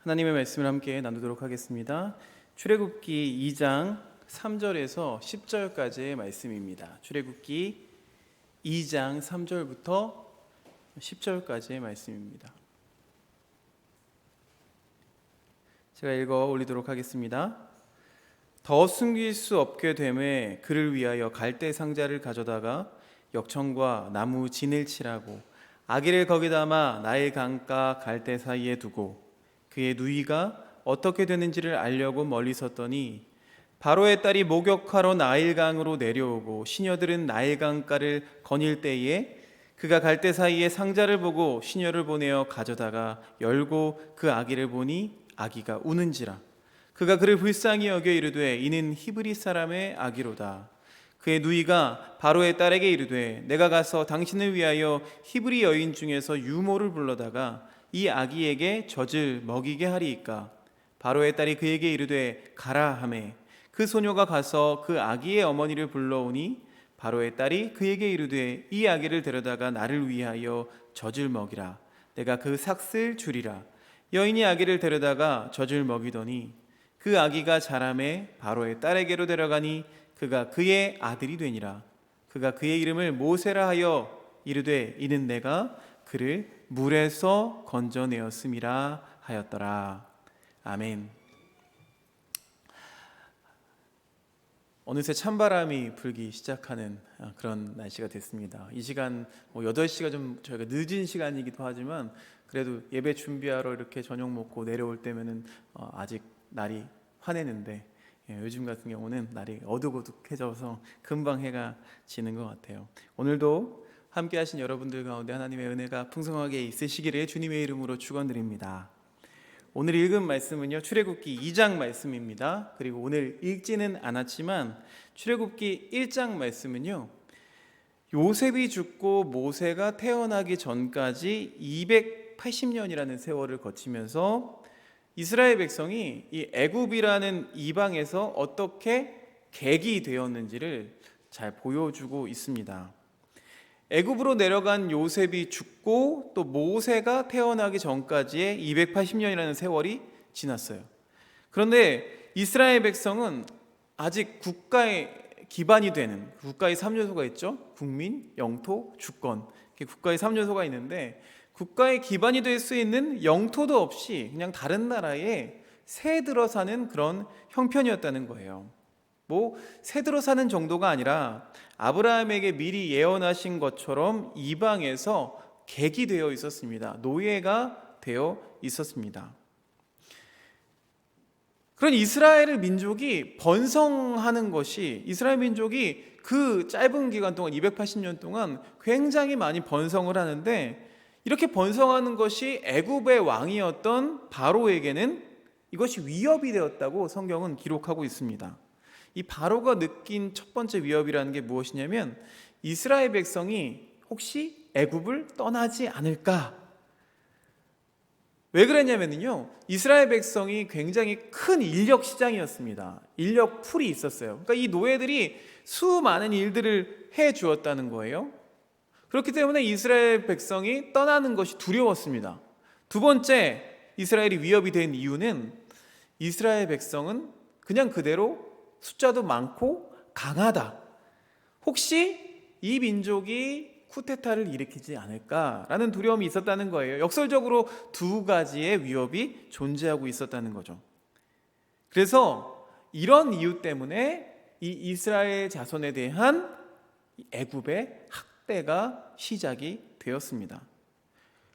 하나님의 말씀을 함께 나누도록 하겠습니다. 출애굽기 2장 3절에서 10절까지의 말씀입니다. 출애굽기 2장 3절부터 10절까지의 말씀입니다. 제가 읽어 올리도록 하겠습니다. 더 숨길 수 없게 되매 그를 위하여 갈대 상자를 가져다가 역청과 나무 진을 칠하고 아기를 거기 담아 나일 강가 갈대 사이에 두고 그의 누이가 어떻게 되는지를 알려고 멀리 섰더니 바로의 딸이 목욕하러 나일강으로 내려오고 시녀들은 나일강가를 거닐 때에 그가 갈대 사이에 상자를 보고 시녀를 보내어 가져다가 열고 그 아기를 보니 아기가 우는지라. 그가 그를 불쌍히 여겨 이르되 이는 히브리 사람의 아기로다. 그의 누이가 바로의 딸에게 이르되 내가 가서 당신을 위하여 히브리 여인 중에서 유모를 불러다가 이 아기에게 젖을 먹이게 하리이까. 바로의 딸이 그에게 이르되 가라 하매 그 소녀가 가서 그 아기의 어머니를 불러오니 바로의 딸이 그에게 이르되 이 아기를 데려다가 나를 위하여 젖을 먹이라. 내가 그 삭슬 주리라. 여인이 아기를 데려다가 젖을 먹이더니 그 아기가 자라매 바로의 딸에게로 데려가니 그가 그의 아들이 되니라. 그가 그의 이름을 모세라 하여 이르되 이는 내가 그를 물에서 건져내었음이라 하였더라. 아멘. 어느새 찬바람이 불기 시작하는 그런 날씨가 됐습니다. 이 시간 8시가 좀 저희가 늦은 시간이기도 하지만 그래도 예배 준비하러 이렇게 저녁 먹고 내려올 때면은 아직 날이 환했는데 요즘 같은 경우는 날이 어둑어둑해져서 금방 해가 지는 것 같아요. 오늘도 함께 하신 여러분들 가운데 하나님의 은혜가 풍성하게 있으시기를 주님의 이름으로 축원드립니다. 오늘 읽은 말씀은요, 출애굽기 2장 말씀입니다. 그리고 오늘 읽지는 않았지만 출애굽기 1장 말씀은요, 요셉이 죽고 모세가 태어나기 전까지 280년이라는 세월을 거치면서 이스라엘 백성이 이 애굽이라는 이방에서 어떻게 객이 되었는지를 잘 보여주고 있습니다. 애굽으로 내려간 요셉이 죽고 또 모세가 태어나기 전까지의 280년이라는 세월이 지났어요. 그런데 이스라엘 백성은 아직 국가의 기반이 되는 국가의 3요소가 있죠. 국민, 영토, 주권. 국가의 3요소가 있는데 국가의 기반이 될 수 있는 영토도 없이 그냥 다른 나라에 새 들어 사는 그런 형편이었다는 거예요. 새 들어 사는 정도가 아니라 아브라함에게 미리 예언하신 것처럼 이방에서 객이 되어 있었습니다. 노예가 되어 있었습니다. 그런 이스라엘 민족이 번성하는 것이 이스라엘 민족이 그 짧은 기간 동안 280년 동안 굉장히 많이 번성을 하는데 이렇게 번성하는 것이 애굽의 왕이었던 바로에게는 이것이 위협이 되었다고 성경은 기록하고 있습니다. 이 바로가 느낀 첫 번째 위협이라는 게 무엇이냐면 이스라엘 백성이 혹시 애굽을 떠나지 않을까? 왜 그랬냐면요, 이스라엘 백성이 굉장히 큰 인력 시장이었습니다. 인력 풀이 있었어요. 그러니까 이 노예들이 수많은 일들을 해 주었다는 거예요. 그렇기 때문에 이스라엘 백성이 떠나는 것이 두려웠습니다. 두 번째 이스라엘이 위협이 된 이유는 이스라엘 백성은 그냥 그대로 숫자도 많고 강하다. 혹시 이 민족이 쿠데타를 일으키지 않을까라는 두려움이 있었다는 거예요. 역설적으로 두 가지의 위협이 존재하고 있었다는 거죠. 그래서 이런 이유 때문에 이 이스라엘 자손에 대한 애굽의 학대가 시작이 되었습니다.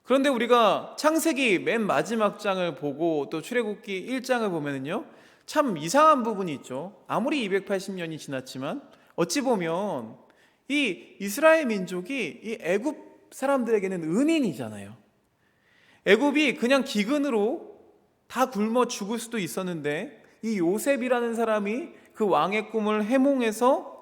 그런데 우리가 창세기 맨 마지막 장을 보고 또 출애굽기 1장을 보면은요, 참 이상한 부분이 있죠. 아무리 280년이 지났지만 어찌 보면 이 이스라엘 민족이 이 애굽 사람들에게는 은인이잖아요. 애굽이 그냥 기근으로 다 굶어 죽을 수도 있었는데 이 요셉이라는 사람이 그 왕의 꿈을 해몽해서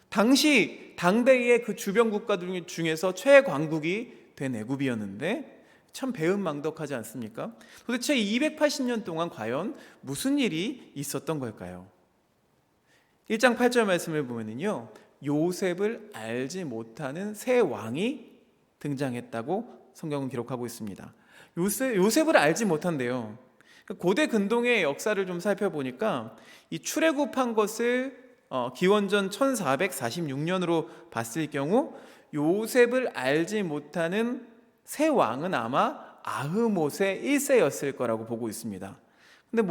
당시 당대의 그 주변 국가들 중에서 최강국이 된 애굽이었는데 참 배은망덕하지 않습니까? 도대체 280년 동안 과연 무슨 일이 있었던 걸까요? 1장 8절 말씀을 보면요, 요셉을 알지 못하는 새 왕이 등장했다고 성경은 기록하고 있습니다. 요셉을 알지 못한대요. 고대 근동의 역사를 좀 살펴보니까 이 출애굽한 것을 기원전 1446년으로 봤을 경우 요셉을 알지 못하는 새 왕은 아마 아흐모세 1세였을 거라고 보고 있습니다. 근데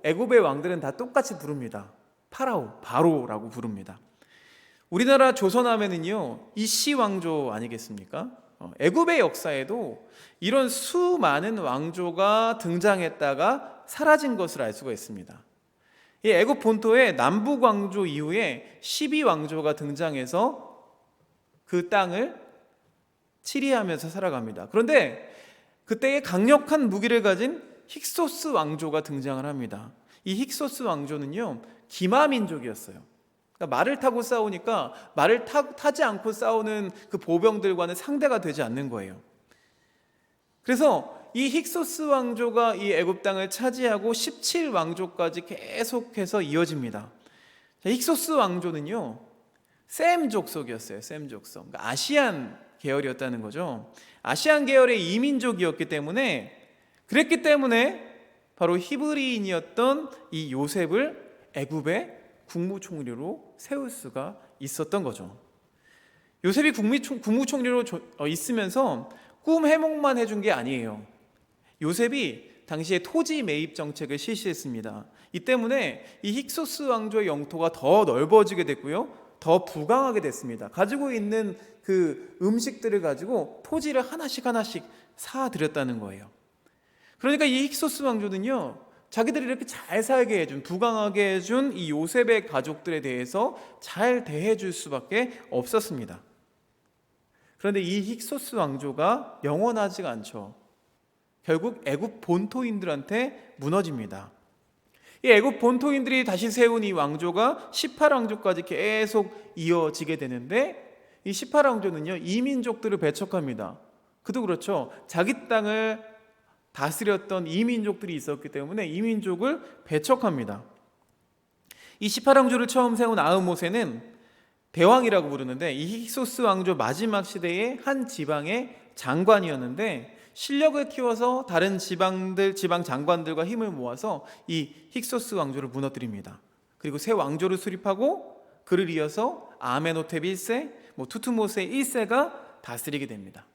애굽의 왕들은 다 똑같이 부릅니다. 파라오, 바로라고 부릅니다. 우리나라 조선하면은요 이씨 왕조 아니겠습니까? 애굽의 역사에도 이런 수많은 왕조가 등장했다가 사라진 것을 알 수가 있습니다. 이 애굽 본토의 남북 왕조 이후에 12왕조가 등장해서 그 땅을 치리하면서 살아갑니다. 그런데 그때의 강력한 무기를 가진 힉소스 왕조가 등장을 합니다. 이 힉소스 왕조는요 기마 민족이었어요. 그러니까 말을 타고 싸우니까 말을 타지 않고 싸우는 그 보병들과는 상대가 되지 않는 거예요. 그래서 이 힉소스 왕조가 이 애굽 땅을 차지하고 17왕조까지 계속해서 이어집니다. 힉소스 왕조는요 셈 족속이었어요. 셈 족속. 그러니까 아시안 계열이었다는 거죠. 아시안 계열의 이민족이었기 때문에, 그랬기 때문에 바로 히브리인이었던 이 요셉을 애굽의 국무총리로 세울 수가 있었던 거죠. 요셉이 국무총리로 있으면서 꿈 해몽만 해준 게 아니에요. 요셉이 당시에 토지 매입 정책을 실시했습니다. 이 때문에 이 힉소스 왕조의 영토가 더 넓어지게 됐고요, 더 부강하게 됐습니다. 가지고 있는 그 음식들을 가지고 토지를 하나씩 사들였다는 거예요. 그러니까 이 힉소스 왕조는요 자기들이 이렇게 잘 살게 해준, 부강하게 해준 이 요셉의 가족들에 대해서 잘 대해줄 수밖에 없었습니다. 그런데 이 힉소스 왕조가 영원하지가 않죠. 결국 애굽 본토인들한테 무너집니다. 이 애굽 본토인들이 다시 세운 이 왕조가 18왕조까지 계속 이어지게 되는데, 이 18왕조는요 이민족들을 배척합니다. 그도 그렇죠. 자기 땅을 다스렸던 이민족들이 있었기 때문에 이민족을 배척합니다. 이 18왕조를 처음 세운 아흐모세는 대왕이라고 부르는데, 이 힉소스 왕조 마지막 시대의 한 지방의 장관이었는데, 실력을 키워서 다른 지방 장관들과 힘을 모아서 이 힉소스 왕조를 무너뜨립니다. 그리고 새 왕조를 수립하고 그를 이어서 아멘호텝 1세, 투트모세 1세가 다스리게 됩니다.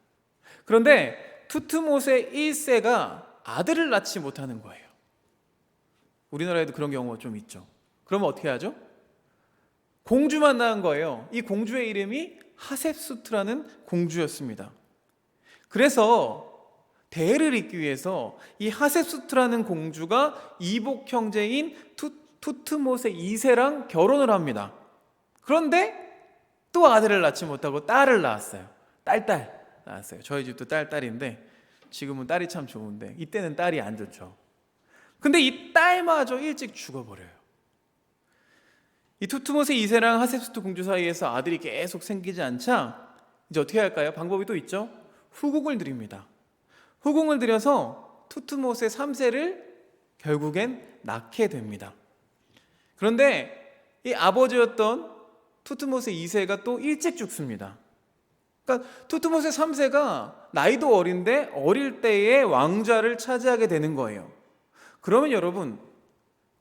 그런데 투트모세 1세가 아들을 낳지 못하는 거예요. 우리나라에도 그런 경우가 좀 있죠. 그러면 어떻게 하죠? 공주만 낳은 거예요. 이 공주의 이름이 하셉수트라는 공주였습니다. 그래서 대를 잇기 위해서 이 하셉수트라는 공주가 이복 형제인 투트모세 2세랑 결혼을 합니다. 그런데 또 아들을 낳지 못하고 딸을 낳았어요. 딸 낳았어요. 저희 집도 딸인데 지금은 딸이 참 좋은데 이때는 딸이 안 좋죠. 근데 이 딸마저 일찍 죽어버려요. 이 투트모세 2세랑 하셉수트 공주 사이에서 아들이 계속 생기지 않자 이제 어떻게 할까요? 방법이 또 있죠. 후궁을 드립니다. 후궁을 들여서 투트모세 3세를 결국엔 낳게 됩니다. 그런데 이 아버지였던 투트모세 2세가 또 일찍 죽습니다. 그러니까 투트모세 3세가 나이도 어린데 어릴 때에 왕좌를 차지하게 되는 거예요. 그러면 여러분,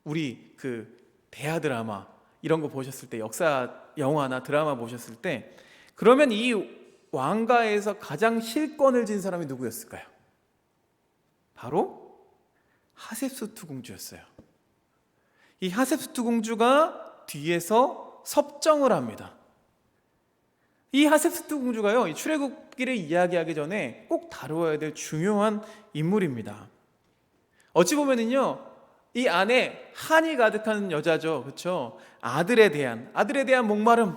우리 그 대하 드라마 이런 거 보셨을 때, 역사 영화나 드라마 보셨을 때, 그러면 이 왕가에서 가장 실권을 쥔 사람이 누구였을까요? 바로 하셉수트 공주였어요. 이 하셉수트 공주가 뒤에서 섭정을 합니다. 이 하셉수트 공주가요, 이 출애굽기를 이야기하기 전에 꼭 다루어야 될 중요한 인물입니다. 어찌 보면은요, 이 안에 한이 가득한 여자죠, 그렇죠? 아들에 대한 목마름,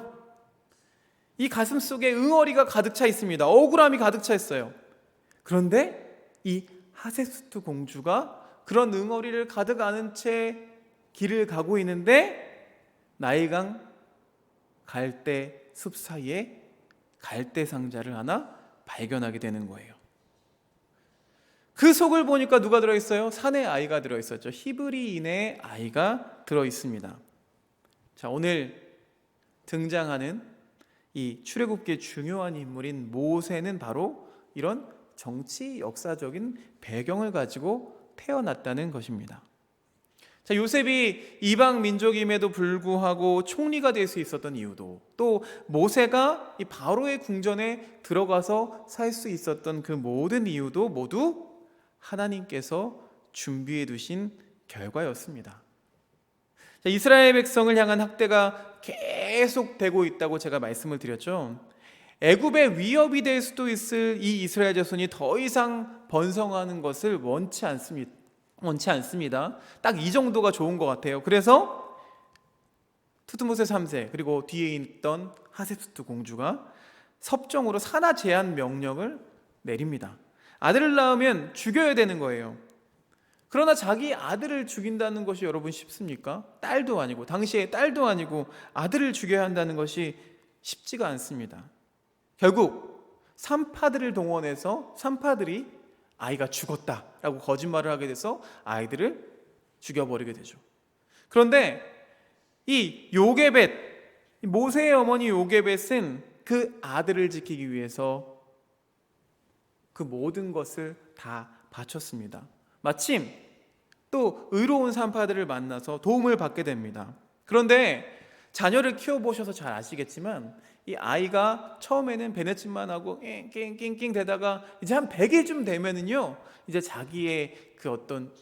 이 가슴 속에 응어리가 가득 차 있습니다. 억울함이 가득 차 있어요. 그런데 이 하셉수트 공주가 그런 응어리를 가득 안은 채 길을 가고 있는데, 나일강 갈대 숲 사이에 갈대 상자를 하나 발견하게 되는 거예요. 그 속을 보니까 누가 들어있어요? 산의 아이가 들어있었죠. 히브리인의 아이가 들어있습니다. 자, 오늘 등장하는 이 출애굽기의 중요한 인물인 모세는 바로 이런 정치 역사적인 배경을 가지고 태어났다는 것입니다. 자, 요셉이 이방 민족임에도 불구하고 총리가 될 수 있었던 이유도, 또 모세가 이 바로의 궁전에 들어가서 살 수 있었던 그 모든 이유도 모두 하나님께서 준비해 두신 결과였습니다. 자, 이스라엘 백성을 향한 학대가 계속되고 있다고 제가 말씀을 드렸죠. 애굽의 위협이 될 수도 있을 이 이스라엘 자손이 더 이상 번성하는 것을 원치 않습니다. 딱 이 정도가 좋은 것 같아요. 그래서 투트모세 3세 그리고 뒤에 있던 하셉스트 공주가 섭정으로 산하 제한 명령을 내립니다. 아들을 낳으면 죽여야 되는 거예요. 그러나 자기 아들을 죽인다는 것이 여러분 쉽습니까? 딸도 아니고, 당시에 딸도 아니고 아들을 죽여야 한다는 것이 쉽지가 않습니다. 결국 산파들을 동원해서 산파들이 아이가 죽었다라고 거짓말을 하게 돼서 아이들을 죽여버리게 되죠. 그런데 이 요게벳, 모세의 어머니 요게벳은 그 아들을 지키기 위해서 그 모든 것을 다 바쳤습니다. 마침 또 의로운 산파들을 만나서 도움을 받게 됩니다. 그런데 자녀를 키워보셔서 잘 아시겠지만 이 아이가 처음에는 배냇짓만 하고 낑낑낑 대다가 이제 한 100일쯤 되면은요, 이제 자기의 그 어떤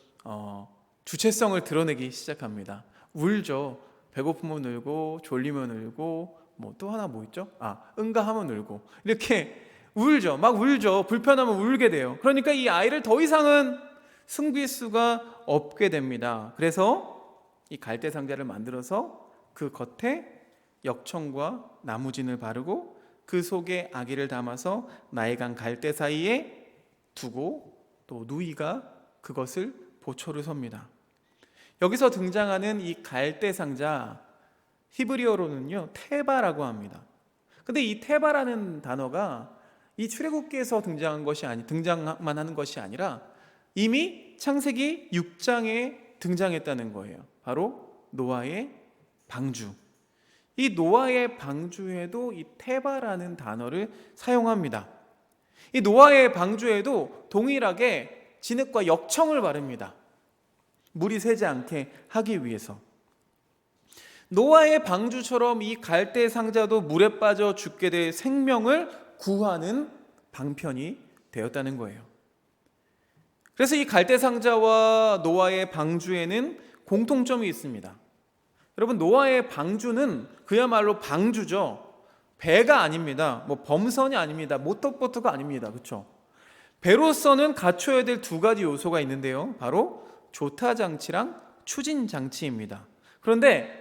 주체성을 드러내기 시작합니다. 울죠. 배고프면 울고, 졸리면 울고, 뭐 또 하나 뭐 있죠? 응가하면 울고, 이렇게 울죠. 막 울죠. 불편하면 울게 돼요. 그러니까 이 아이를 더 이상은 숨길 수가 없게 됩니다. 그래서 이 갈대 상자를 만들어서 그 겉에 역청과 나무진을 바르고 그 속에 아기를 담아서 나일강 갈대 사이에 두고 또 누이가 그것을 보초를 섭니다. 여기서 등장하는 이 갈대 상자, 히브리어로는요 테바라고 합니다. 근데 이 테바라는 단어가 이 출애굽기에서 등장만 하는 것이 아니라 이미 창세기 6장에 등장했다는 거예요. 바로 노아의 방주. 이 노아의 방주에도 이 테바라는 단어를 사용합니다. 이 노아의 방주에도 동일하게 진흙과 역청을 바릅니다. 물이 새지 않게 하기 위해서. 노아의 방주처럼 이 갈대 상자도 물에 빠져 죽게 될 생명을 구하는 방편이 되었다는 거예요. 그래서 이 갈대 상자와 노아의 방주에는 공통점이 있습니다. 여러분, 노아의 방주는 그야말로 방주죠. 배가 아닙니다. 뭐 범선이 아닙니다. 모터보트가 아닙니다. 그렇죠? 배로서는 갖춰야 될 두 가지 요소가 있는데요. 바로 조타 장치랑 추진 장치입니다. 그런데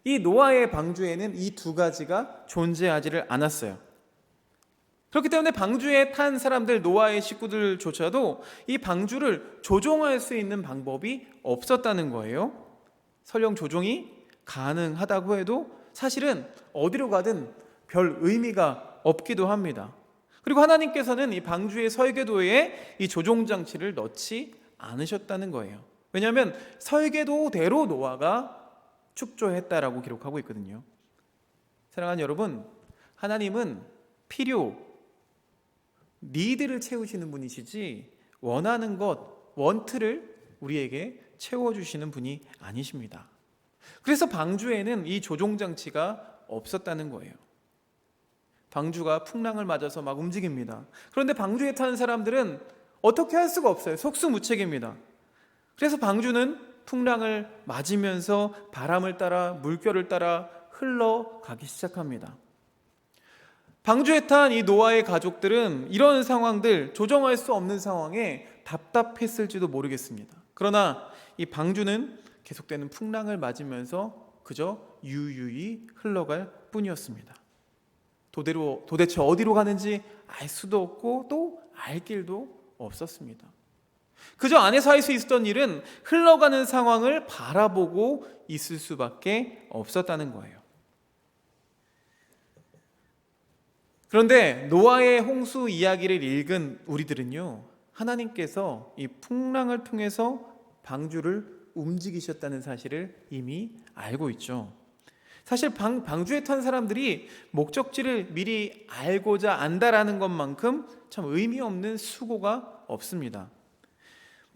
이 노아의 방주에는 이 두 가지가 존재하지를 않았어요. 그렇기 때문에 방주에 탄 사람들, 노아의 식구들조차도 이 방주를 조종할 수 있는 방법이 없었다는 거예요. 설령 조종이 가능하다고 해도 사실은 어디로 가든 별 의미가 없기도 합니다. 그리고 하나님께서는 이 방주의 설계도에 이 조종장치를 넣지 않으셨다는 거예요. 왜냐하면 설계도대로 노아가 축조했다라고 기록하고 있거든요. 사랑하는 여러분, 하나님은 필요, 니드를 채우시는 분이시지 원하는 것, 원트를 우리에게 채워주시는 분이 아니십니다. 그래서 방주에는 이 조종장치가 없었다는 거예요. 방주가 풍랑을 맞아서 막 움직입니다. 그런데 방주에 타는 사람들은 어떻게 할 수가 없어요. 속수무책입니다. 그래서 방주는 풍랑을 맞으면서 바람을 따라 물결을 따라 흘러가기 시작합니다. 방주에 탄 이 노아의 가족들은 이런 상황들, 조정할 수 없는 상황에 답답했을지도 모르겠습니다. 그러나 이 방주는 계속되는 풍랑을 맞으면서 그저 유유히 흘러갈 뿐이었습니다. 도대체 어디로 가는지 알 수도 없고 또 알 길도 없었습니다. 그저 안에서 할 수 있었던 일은 흘러가는 상황을 바라보고 있을 수밖에 없었다는 거예요. 그런데 노아의 홍수 이야기를 읽은 우리들은요, 하나님께서 이 풍랑을 통해서 방주를 움직이셨다는 사실을 이미 알고 있죠. 사실 방주에 탄 사람들이 목적지를 미리 알고자 안다라는 것만큼 참 의미 없는 수고가 없습니다.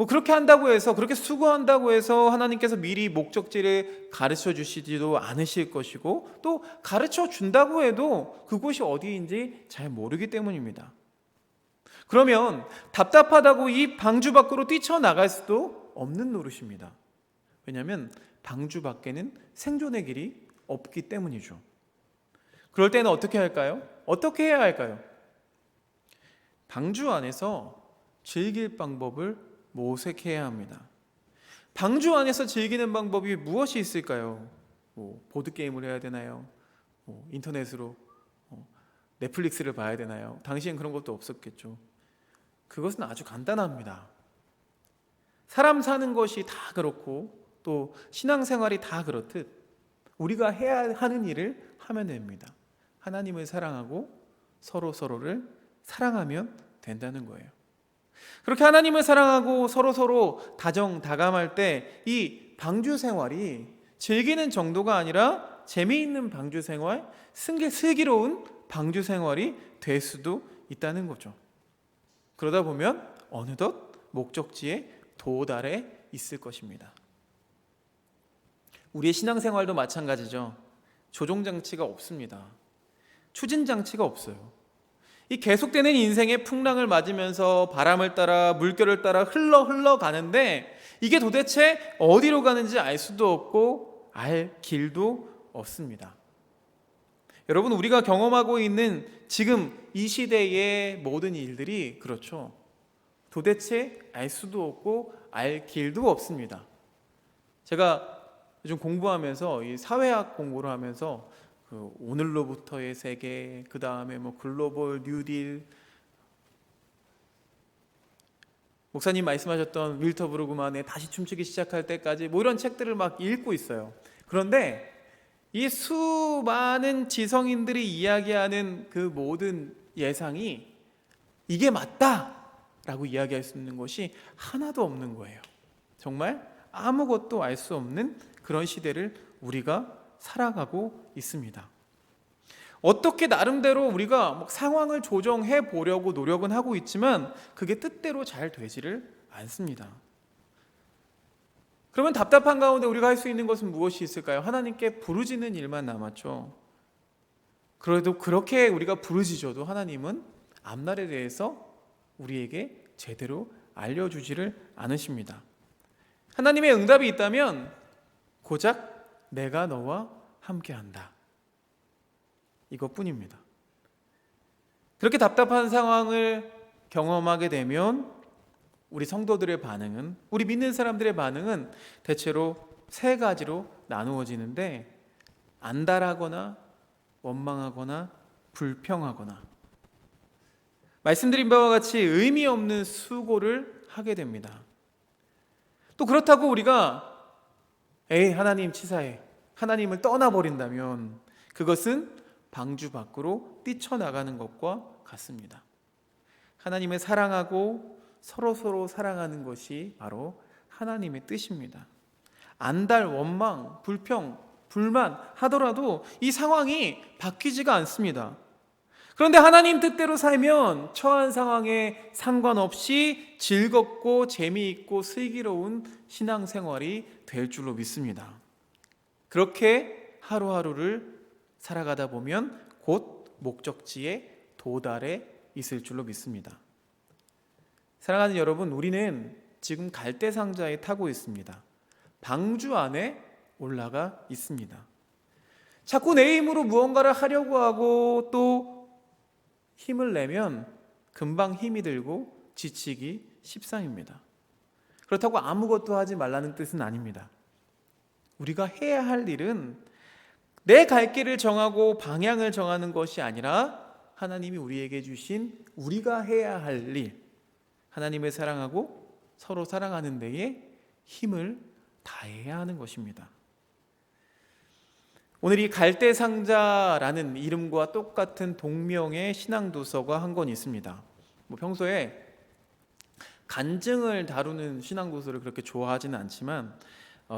뭐 그렇게 한다고 해서, 그렇게 수고한다고 해서 하나님께서 미리 목적지를 가르쳐 주시지도 않으실 것이고, 또 가르쳐 준다고 해도 그곳이 어디인지 잘 모르기 때문입니다. 그러면 답답하다고 이 방주 밖으로 뛰쳐나갈 수도 없는 노릇입니다. 왜냐하면 방주 밖에는 생존의 길이 없기 때문이죠. 그럴 때는 어떻게 할까요? 어떻게 해야 할까요? 방주 안에서 즐길 방법을 모색해야 합니다. 방주 안에서 즐기는 방법이 무엇이 있을까요? 보드게임을 해야 되나요? 인터넷으로 넷플릭스를 봐야 되나요? 당시엔 그런 것도 없었겠죠. 그것은 아주 간단합니다. 사람 사는 것이 다 그렇고 또 신앙생활이 다 그렇듯 우리가 해야 하는 일을 하면 됩니다. 하나님을 사랑하고 서로를 사랑하면 된다는 거예요. 그렇게 하나님을 사랑하고 서로 다정다감할 때 이 방주 생활이 즐기는 정도가 아니라 재미있는 방주 생활, 슬기로운 방주 생활이 될 수도 있다는 거죠. 그러다 보면 어느덧 목적지에 도달해 있을 것입니다. 우리의 신앙생활도 마찬가지죠. 조종장치가 없습니다. 추진장치가 없어요. 이 계속되는 인생의 풍랑을 맞으면서 바람을 따라 물결을 따라 흘러 가는데 이게 도대체 어디로 가는지 알 수도 없고 알 길도 없습니다. 여러분, 우리가 경험하고 있는 지금 이 시대의 모든 일들이 그렇죠. 도대체 알 수도 없고 알 길도 없습니다. 제가 요즘 공부하면서 이 사회학 공부를 하면서 오늘로부터의 세계, 그 다음에 글로벌 뉴딜, 목사님 말씀하셨던 윌터 브루그만의 다시 춤추기 시작할 때까지 이런 책들을 막 읽고 있어요. 그런데 이 수많은 지성인들이 이야기하는 그 모든 예상이 이게 맞다라고 이야기할 수 있는 것이 하나도 없는 거예요. 정말 아무것도 알 수 없는 그런 시대를 우리가 살아가고 있습니다. 어떻게 나름대로 우리가 상황을 조정해 보려고 노력은 하고 있지만 그게 뜻대로 잘 되지를 않습니다. 그러면 답답한 가운데 우리가 할 수 있는 것은 무엇이 있을까요? 하나님께 부르짖는 일만 남았죠. 그래도 그렇게 우리가 부르짖어도 하나님은 앞날에 대해서 우리에게 제대로 알려주지를 않으십니다. 하나님의 응답이 있다면 고작 내가 너와 함께한다, 이것뿐입니다. 그렇게 답답한 상황을 경험하게 되면 우리 성도들의 반응은, 우리 믿는 사람들의 반응은 대체로 세 가지로 나누어지는데 안달하거나 원망하거나 불평하거나, 말씀드린 바와 같이 의미 없는 수고를 하게 됩니다. 또 그렇다고 우리가 하나님 치사해, 하나님을 떠나버린다면 그것은 방주 밖으로 뛰쳐나가는 것과 같습니다. 하나님을 사랑하고 서로 사랑하는 것이 바로 하나님의 뜻입니다. 안달, 원망, 불평, 불만 하더라도 이 상황이 바뀌지가 않습니다. 그런데 하나님 뜻대로 살면 처한 상황에 상관없이 즐겁고 재미있고 슬기로운 신앙생활이 될 줄로 믿습니다. 그렇게 하루하루를 살아가다 보면 곧 목적지에 도달해 있을 줄로 믿습니다. 사랑하는 여러분, 우리는 지금 갈대상자에 타고 있습니다. 방주 안에 올라가 있습니다. 자꾸 내 힘으로 무언가를 하려고 하고 또 힘을 내면 금방 힘이 들고 지치기 십상입니다. 그렇다고 아무것도 하지 말라는 뜻은 아닙니다. 우리가 해야 할 일은 내 갈 길을 정하고 방향을 정하는 것이 아니라 하나님이 우리에게 주신 우리가 해야 할 일, 하나님을 사랑하고 서로 사랑하는 데에 힘을 다해야 하는 것입니다. 오늘 이 갈대상자라는 이름과 똑같은 동명의 신앙도서가 한 권 있습니다. 평소에 간증을 다루는 신앙도서를 그렇게 좋아하지는 않지만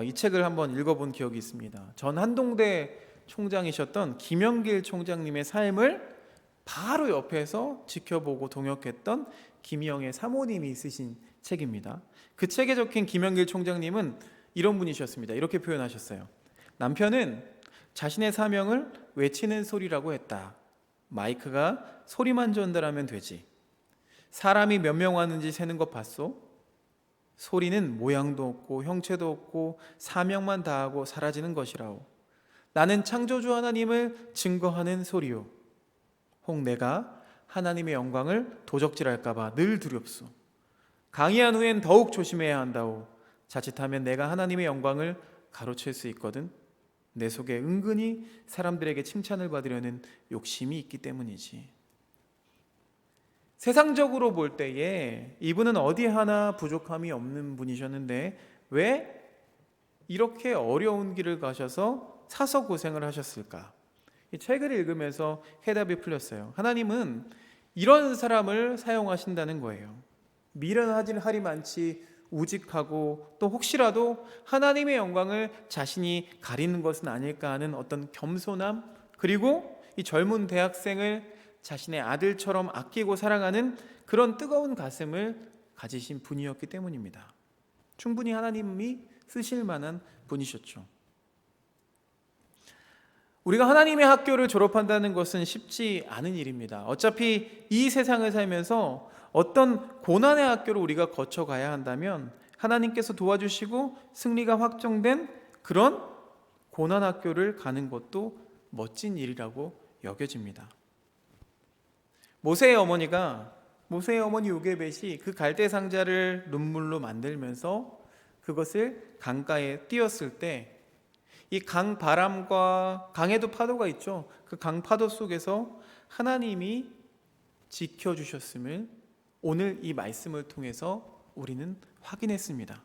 이 책을 한번 읽어본 기억이 있습니다. 전 한동대 총장이셨던 김영길 총장님의 삶을 바로 옆에서 지켜보고 동역했던 김희영의 사모님이 쓰신 책입니다. 그 책에 적힌 김영길 총장님은 이런 분이셨습니다. 이렇게 표현하셨어요. 남편은 자신의 사명을 외치는 소리라고 했다. 마이크가 소리만 전달하면 되지. 사람이 몇 명 왔는지 세는 것 봤소? 소리는 모양도 없고 형체도 없고 사명만 다하고 사라지는 것이라오. 나는 창조주 하나님을 증거하는 소리요. 혹 내가 하나님의 영광을 도적질할까 봐 늘 두렵소. 강의한 후엔 더욱 조심해야 한다오. 자칫하면 내가 하나님의 영광을 가로챌 수 있거든. 내 속에 은근히 사람들에게 칭찬을 받으려는 욕심이 있기 때문이지. 세상적으로 볼 때에 이분은 어디 하나 부족함이 없는 분이셨는데 왜 이렇게 어려운 길을 가셔서 사서 고생을 하셨을까? 이 책을 읽으면서 해답이 풀렸어요. 하나님은 이런 사람을 사용하신다는 거예요. 미련하지 하리 많지 우직하고 또 혹시라도 하나님의 영광을 자신이 가리는 것은 아닐까 하는 어떤 겸손함, 그리고 이 젊은 대학생을 자신의 아들처럼 아끼고 사랑하는 그런 뜨거운 가슴을 가지신 분이었기 때문입니다. 충분히 하나님이 쓰실 만한 분이셨죠. 우리가 하나님의 학교를 졸업한다는 것은 쉽지 않은 일입니다. 어차피 이 세상을 살면서 어떤 고난의 학교를 우리가 거쳐가야 한다면 하나님께서 도와주시고 승리가 확정된 그런 고난 학교를 가는 것도 멋진 일이라고 여겨집니다. 모세의 어머니 요게벳이 그 갈대 상자를 눈물로 만들면서 그것을 강가에 띄었을 때 이 강바람과 강에도 파도가 있죠. 그 강파도 속에서 하나님이 지켜주셨음을 오늘 이 말씀을 통해서 우리는 확인했습니다.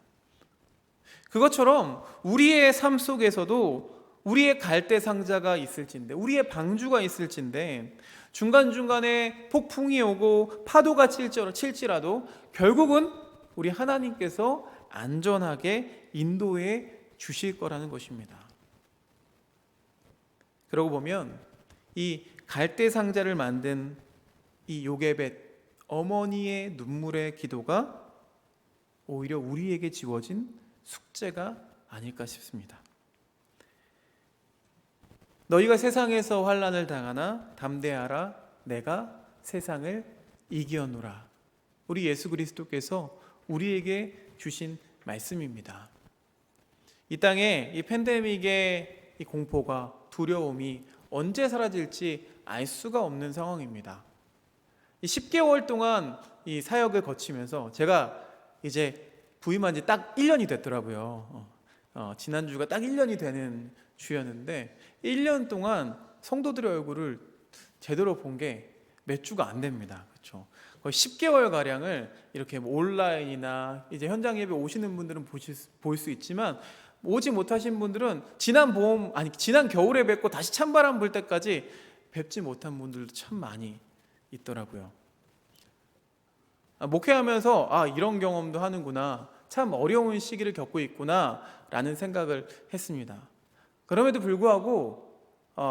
그것처럼 우리의 삶 속에서도 우리의 갈대 상자가 있을진데, 우리의 방주가 있을진데 중간중간에 폭풍이 오고 파도가 칠지라도 결국은 우리 하나님께서 안전하게 인도해 주실 거라는 것입니다. 그러고 보면 이 갈대 상자를 만든 이 요게벳 어머니의 눈물의 기도가 오히려 우리에게 지워진 숙제가 아닐까 싶습니다. 너희가 세상에서 환난을 당하나 담대하라, 내가 세상을 이기었노라. 우리 예수 그리스도께서 우리에게 주신 말씀입니다. 이 땅에 이 팬데믹의 이 공포가, 두려움이 언제 사라질지 알 수가 없는 상황입니다. 이 10개월 동안 이 사역을 거치면서 제가 이제 부임한 지 딱 1년이 됐더라고요. 지난주가 딱 1년이 되는 주였는데 1년 동안 성도들의 얼굴을 제대로 본 게 몇 주가 안 됩니다. 그렇죠? 거의 10개월 가량을 이렇게 온라인이나 이제 현장 예배 오시는 분들은 볼 수 있지만 오지 못하신 분들은 지난 겨울에 뵙고 다시 찬바람 불 때까지 뵙지 못한 분들도 참 많이 있더라고요. 목회하면서 이런 경험도 하는구나, 참 어려운 시기를 겪고 있구나 라는 생각을 했습니다. 그럼에도 불구하고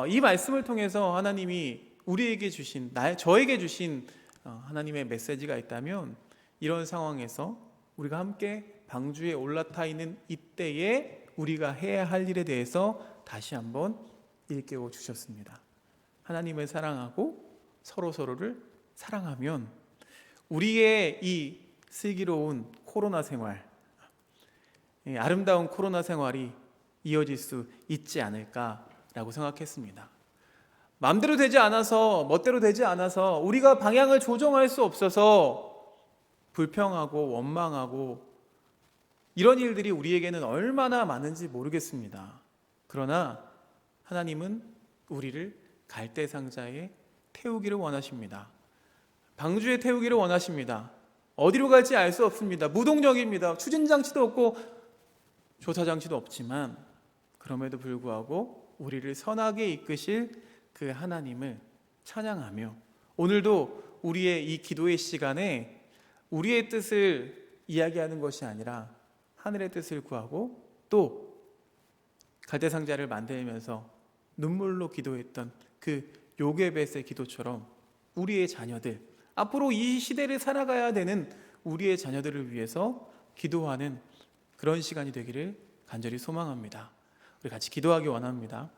이 말씀을 통해서 하나님이 우리에게 주신, 저에게 주신 하나님의 메시지가 있다면 이런 상황에서 우리가 함께 방주에 올라타 있는 이때에 우리가 해야 할 일에 대해서 다시 한번 일깨워 주셨습니다. 하나님을 사랑하고 서로를 사랑하면 우리의 이 슬기로운 코로나 생활, 아름다운 코로나 생활이 이어질 수 있지 않을까라고 생각했습니다. 마음대로 되지 않아서, 멋대로 되지 않아서, 우리가 방향을 조정할 수 없어서 불평하고 원망하고 이런 일들이 우리에게는 얼마나 많은지 모르겠습니다. 그러나 하나님은 우리를 갈대 상자에 태우기를 원하십니다. 방주에 태우기를 원하십니다. 어디로 갈지 알 수 없습니다. 무동력입니다. 추진장치도 없고 조사장치도 없지만 그럼에도 불구하고 우리를 선하게 이끄실 그 하나님을 찬양하며 오늘도 우리의 이 기도의 시간에 우리의 뜻을 이야기하는 것이 아니라 하늘의 뜻을 구하고 또 갈대상자를 만들면서 눈물로 기도했던 그 요게벳의 기도처럼 우리의 자녀들, 앞으로 이 시대를 살아가야 되는 우리의 자녀들을 위해서 기도하는 그런 시간이 되기를 간절히 소망합니다. 우리 같이 기도하기 원합니다.